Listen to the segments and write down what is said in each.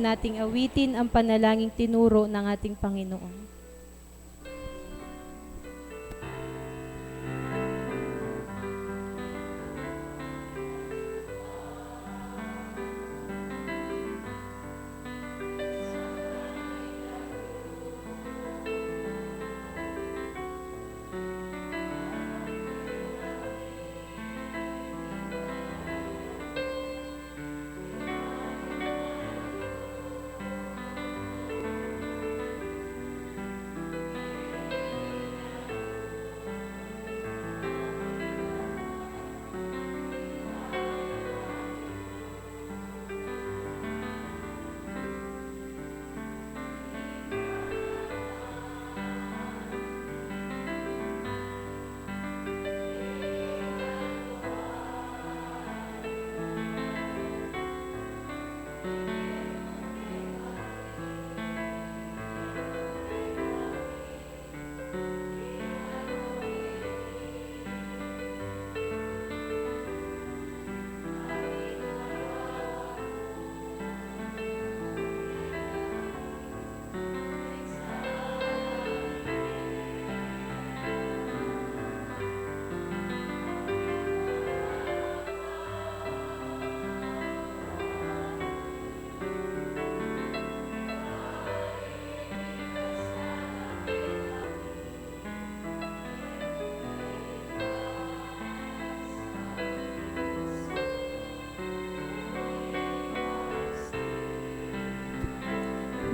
nating awitin ang panalangin tinuro ng ating Panginoon.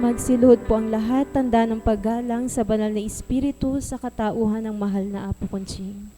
Magsiluhod po ang lahat, tanda ng paggalang sa banal na Espiritu sa katauhan ng mahal na Apo Conching.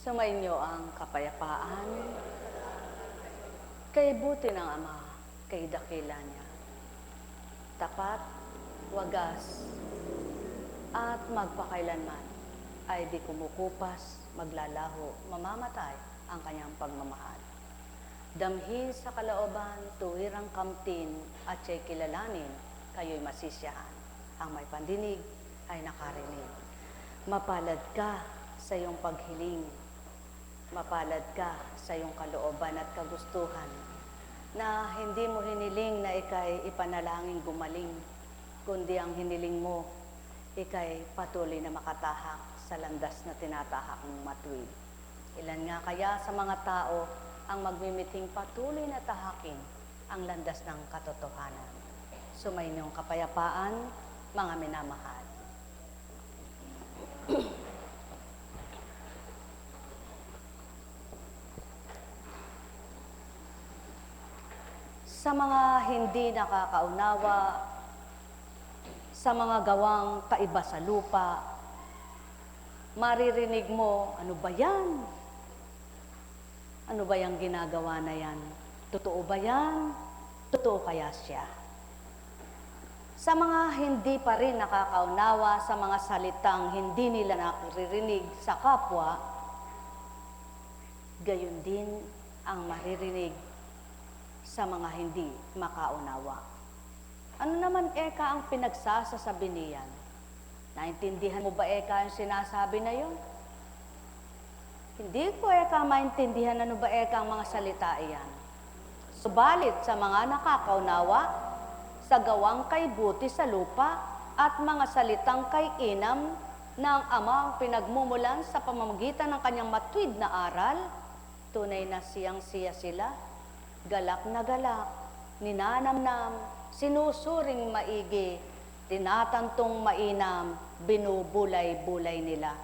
Sumainyo ang kapayapaan, kay buti ng Ama, kay dakila niya. Tapat, wagas, at magpakailanman ay di kumukupas, maglalaho, mamamatay ang kanyang pagmamahal. Damhin sa kalooban, tuwirang kamtin, at siya'y kilalanin, kayo'y masisiyahan. Ang may pandinig ay nakarinig. Mapalad ka sa iyong paghiling. Mapalad ka sa iyong kalooban at kagustuhan na hindi mo hiniling na ikay ipanalangin gumaling, kundi ang hiniling mo, ikay patuloy na makatahak sa landas na tinatahak ng matuwid. Ilan nga kaya sa mga tao ang magmimiting patuloy na tahakin ang landas ng katotohanan. Sumainyong kapayapaan, mga minamahal. Sa mga hindi nakakaunawa, sa mga gawang kaiba sa lupa, maririnig mo, ano ba yan? Ano ba yung ginagawa na yan? Totoo ba yan? Totoo kaya siya? Sa mga hindi pa rin nakakaunawa, sa mga salitang hindi nila naririnig sa kapwa, gayon din ang maririnig sa mga hindi makaunawa. Ano naman eka ang pinagsasasabi niyan? Naintindihan mo ba eka ang sinasabi na yun? Hindi ko eka maintindihan ano ba eka ang mga salita iyan. Subalit sa mga nakakaunawa, sa gawang kay buti sa lupa at mga salitang kay inam ng Ama ang pinagmumulan sa pamamagitan ng kanyang matuwid na aral, tunay na siyang-siya sila, galak na galak, ninanamnam, sinusuring maigi, tinatantong mainam, binubulay-bulay nila.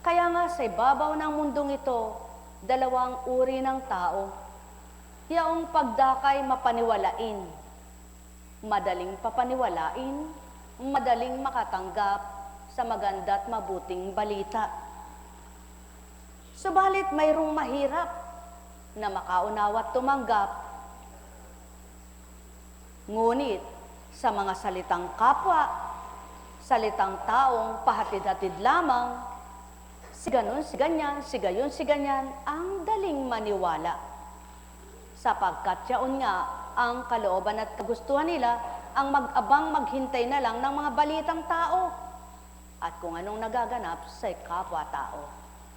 Kaya nga sa ibabaw ng mundong ito, dalawang uri ng tao. Yaong pagdakay mapaniwalain, madaling papaniwalain, madaling makatanggap sa maganda at mabuting balita. Subalit mayroong mahirap na makaunawa at tumanggap. Ngunit sa mga salitang kapwa, salitang taong pahatid-hatid lamang, si ganon, si ganyan, si gayon, si ganyan, ang daling maniwala. Sapagkat yaon nga ang kalooban at kagustuhan nila ang mag-abang maghintay na lang ng mga balitang tao at kung anong nagaganap sa kapwa-tao.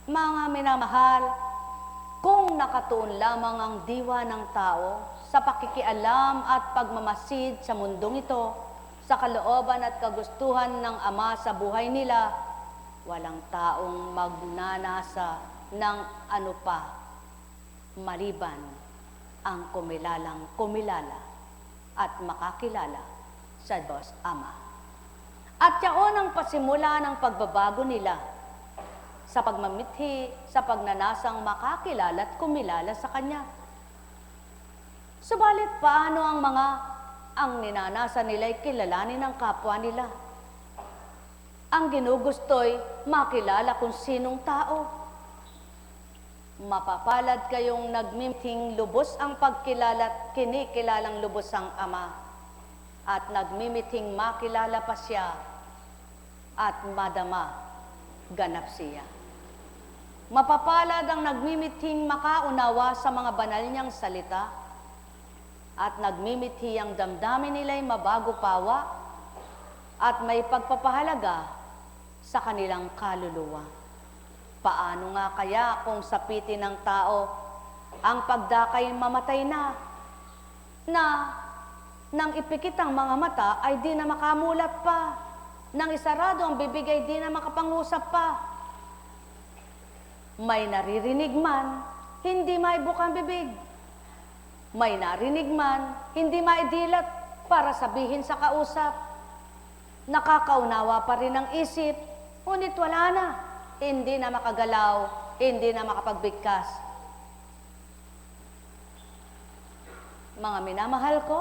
Mga minamahal, kung nakatuon lamang ang diwa ng tao sa pakikialam at pagmamasid sa mundong ito, sa kalooban at kagustuhan ng Ama sa buhay nila, walang taong magnanasa ng ano pa maliban ang kumilala at makakilala sa Diyos Ama. At yaon ang pasimula ng pagbabago nila sa pagmamithi, sa pagnanasang makakilala at kumilala sa Kanya. Subalit paano ang ninanasa nila'y kilalanin ng kapwa nila? Ang ginugusto'y makilala kung sinong tao. Mapapalad kayong nagmimithing lubos ang pagkilala at kinikilalang lubos ang Ama at nagmimithing makilala pa siya at madama ganap siya. Mapapalad ang nagmimithing makaunawa sa mga banal niyang salita at nagmimithi ang damdamin nila'y mabago pawa at may pagpapahalaga sa kanilang kaluluwa. Paano nga kaya kung sapitin ng tao ang pagdakay mamatay na nang ipikit ang mga mata ay di na makamulat pa, nang isarado ang bibig ay di na makapangusap pa. May naririnig man, hindi maibuka ang bibig. May narinig man, hindi maidilat para sabihin sa kausap. Nakakaunawa pa rin ang isip, ngunit wala na. Hindi na makagalaw, hindi na makapagbigkas. Mga minamahal ko,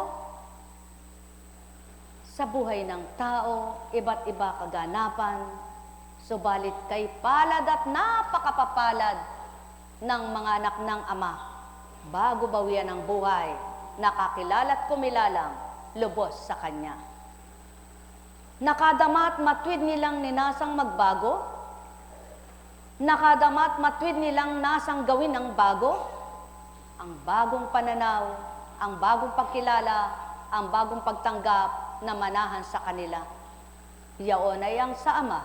sa buhay ng tao, iba't iba kaganapan, subalit kay palad at napakapapalad ng mga anak ng Ama, bago bawian ng buhay, nakakilala at kumilalang lubos sa Kanya. Nakadama at matwid nilang ninasang magbago, nakadama at matwid nilang nasang gawin ng bago, ang bagong pananaw, ang bagong pagkilala, ang bagong pagtanggap na manahan sa kanila. Yaon ay ang sa Ama,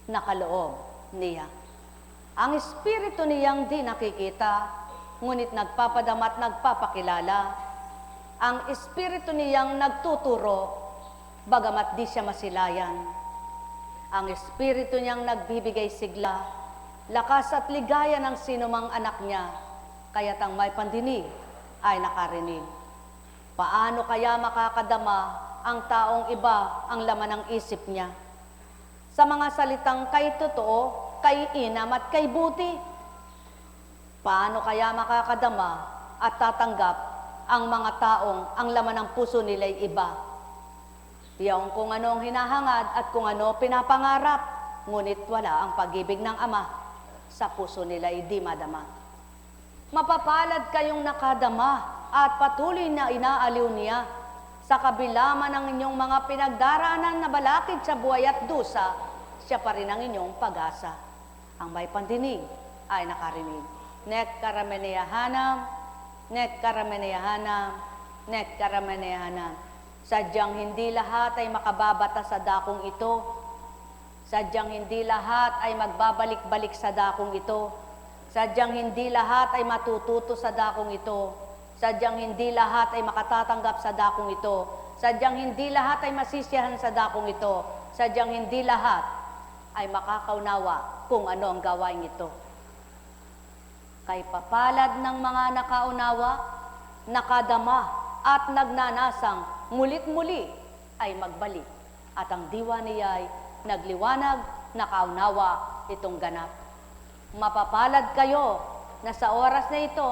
nakaloob niya. Ang Espiritu niyang di nakikita, ngunit nagpapadama at nagpapakilala. Ang Espiritu niyang nagtuturo, bagamat di siya masilayan. Ang Espiritu niyang nagbibigay sigla, lakas at ligaya ng sinumang anak niya, kaya't ang may pandinig ay nakarinig. Paano kaya makakadama ang taong iba ang laman ng isip niya? Sa mga salitang kay totoo, kay inam at kay buti. Paano kaya makakadama at tatanggap ang mga taong ang laman ng puso nila'y iba? Yung kung ano ang hinahangad at kung ano pinapangarap, ngunit wala ang pag-ibig ng Ama sa puso nila di madama. Mapapalad kayong nakadama at patuloy na inaaliw niya sa kabila man ng inyong mga pinagdaraanan na balakid sa buhay at dusa, siya pa rin ang inyong pag-asa. Ang may pandinig ay nakarinig. Nek karameneyahanam, nek karameneyahanam, nek karameneyahanam. Sadyang hindi lahat ay makababata sa dakong ito. Sadyang hindi lahat ay magbabalik-balik sa dakong ito. Sadyang hindi lahat ay matututo sa dakong ito. Sadyang hindi lahat ay makatatanggap sa dakong ito. Sadyang hindi lahat ay masisiyahan sa dakong ito. Sadyang hindi lahat ay makakaunawa kung ano ang gawain ito. Kay papalad ng mga nakaunawa, nakadama at nagnanasang mulit-muli ay magbalik. At ang diwa niya ay nagliwanag, nakaunawa itong ganap. Mapapalad kayo na sa oras na ito,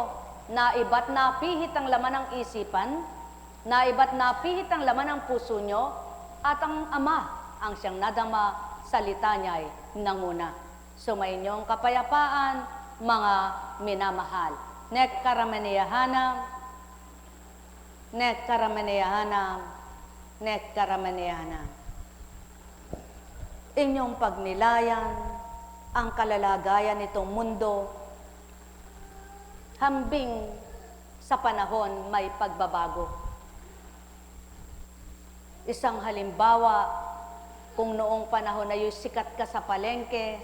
na iba't napihit ang laman ng isipan, na iba't napihit ang laman ng puso nyo, at ang Ama ang siyang nadama, salita niya'y nanguna. Sumayinyong kapayapaan, mga minamahal. Nek karameneyahanam, nek karameneyahanam, nek karameneyahanam. Inyong pagnilayan ang kalalagayan nitong mundo, hambing sa panahon may pagbabago. Isang halimbawa, kung noong panahon na yung sikat ka sa palengke,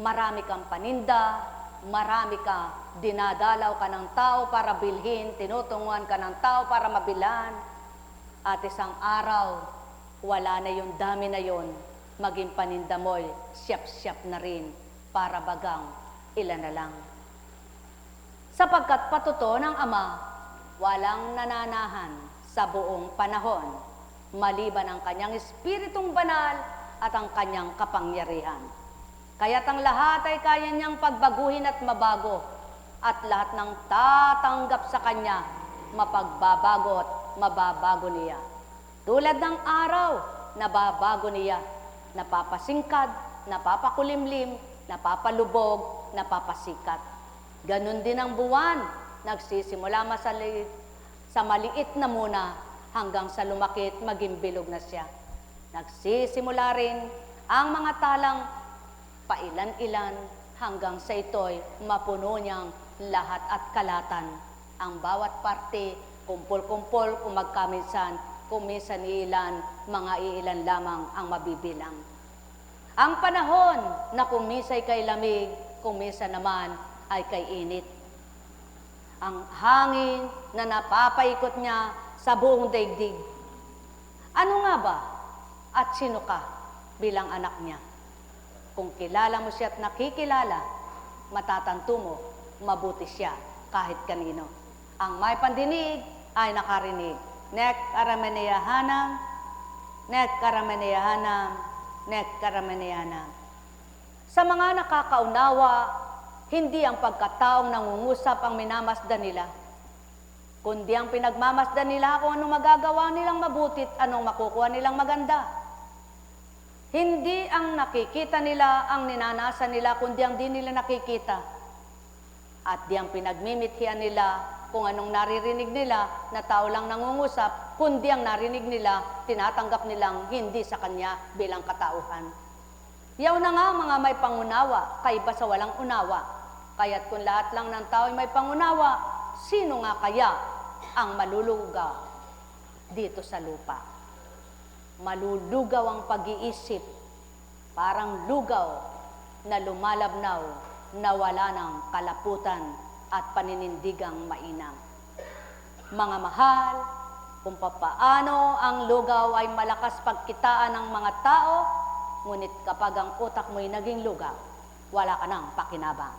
marami kang paninda, marami ka, dinadalaw ka ng tao para bilhin, tinutunguhan ka ng tao para mabilan, at isang araw, wala na yung dami na yon, maging paninda mo'y siyap-siyap na rin para bagang ilan na lang. Sapagkat patuto ng Ama, walang nananahan sa buong panahon, maliban ang kanyang Espiritong Banal at ang kanyang kapangyarihan. Kaya't ang lahat ay kaya niyang pagbaguhin at mabago, at lahat ng tatanggap sa kanya, mapagbabago at mababago niya. Tulad ng araw, nababago niya, napapasingkad, napapakulimlim, napapalubog, napapasikat. Ganon din ang buwan, nagsisimula sa maliit na muna hanggang sa lumakit maging bilog na siya. Nagsisimula rin ang mga talang pailan-ilan hanggang sa ito'y mapuno niyang lahat at kalatan. Ang bawat parte, kumpol-kumpol kung magkaminsan, kuminsan iilan, mga iilan lamang ang mabibilang. Ang panahon na kumisay kay lamig, kuminsan naman ay kay init. Ang hangin na napapaikot niya sa buong daigdig. Ano nga ba at sino ka bilang anak niya? Kung kilala mo siya at nakikilala, matatanto mo, mabuti siya kahit kanino. Ang may pandinig ay nakarinig. Nek karameneyahanam, nek karameneyahanam, nek karameneyahanam. Sa mga nakakaunawa, hindi ang pagkataong nangungusap ang minamasdan nila, kundi ang pinagmamasdan nila kung anong magagawa nilang mabutit, anong makukuha nilang maganda. Hindi ang nakikita nila ang ninanasa nila, kundi ang di nila nakikita. At di ang pinagmimithian nila kung anong naririnig nila na tao lang nangungusap, kundi ang narinig nila, tinatanggap nilang hindi sa kanya bilang katauhan. Yaw na nga mga may pangunawa, kaiba sa walang unawa. Kaya't kung lahat lang ng tao ay may pangunawa, sino nga kaya ang malulugaw dito sa lupa? Malulugaw ang pag-iisip, parang lugaw na lumalabnaw, na wala ng kalaputan at paninindigang mainam. Mga mahal, kung papaano ang lugaw ay malakas pagkitaan ng mga tao, ngunit kapag ang utak mo'y naging lugaw, wala ka nang pakinabang.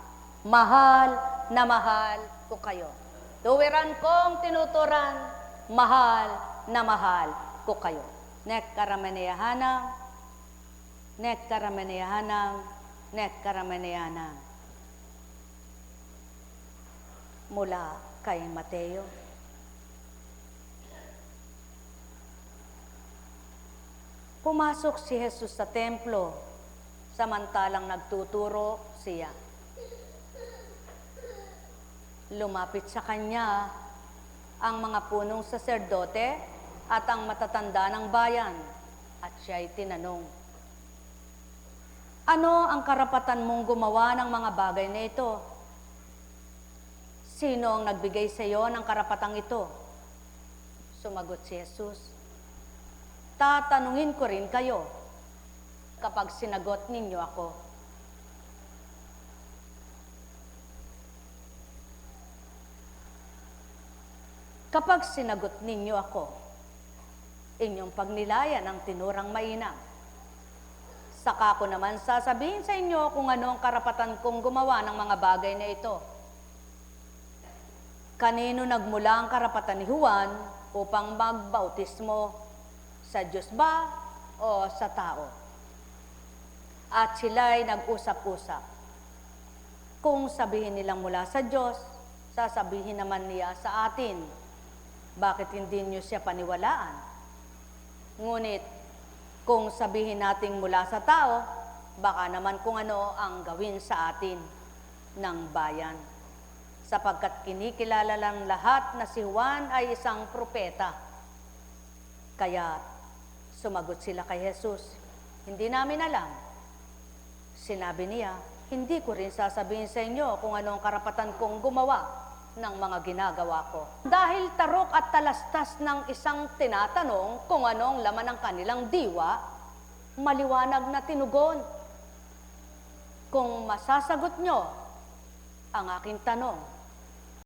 Mahal ko kayo. Tuwiran kong tinuturan, mahal ko kayo. Nek karameneyahanam, nek karameneyahanam, nek karameneyahanam. Mula kay Mateo. Pumasok si Jesus sa templo, samantalang nagtuturo siya. Lumapit sa kanya ang mga punong saserdote at ang matatanda ng bayan, at siya'y tinanong, ano ang karapatan mong gumawa ng mga bagay na ito? Sino ang nagbigay sa iyo ng karapatang ito? Sumagot si Jesus, tatanungin ko rin kayo kapag sinagot ninyo ako. Kapag sinagot ninyo ako, inyong pagnilayan ang tinurang mainam. Saka ko naman sasabihin sa inyo kung ano ang karapatan kong gumawa ng mga bagay na ito. Kanino nagmula ang karapatan ni Juan upang magbautismo? Sa Diyos ba o sa tao? At sila'y nag-usap-usap. Kung sabihin nilang mula sa Diyos, sasabihin naman niya sa atin, bakit hindi niyo siya paniwalaan? Ngunit, kung sabihin nating mula sa tao, baka naman kung ano ang gawin sa atin ng bayan. Sapagkat kinikilala lang lahat na si Juan ay isang propeta. Kaya sumagot sila kay Jesus, hindi namin alam. Sinabi niya, hindi ko rin sasabihin sa inyo kung ano ang karapatan kong gumawa ng mga ginagawa ko. Dahil tarok at talastas ng isang tinatanong kung anong laman ng kanilang diwa, maliwanag na tinugon. Kung masasagot nyo ang aking tanong,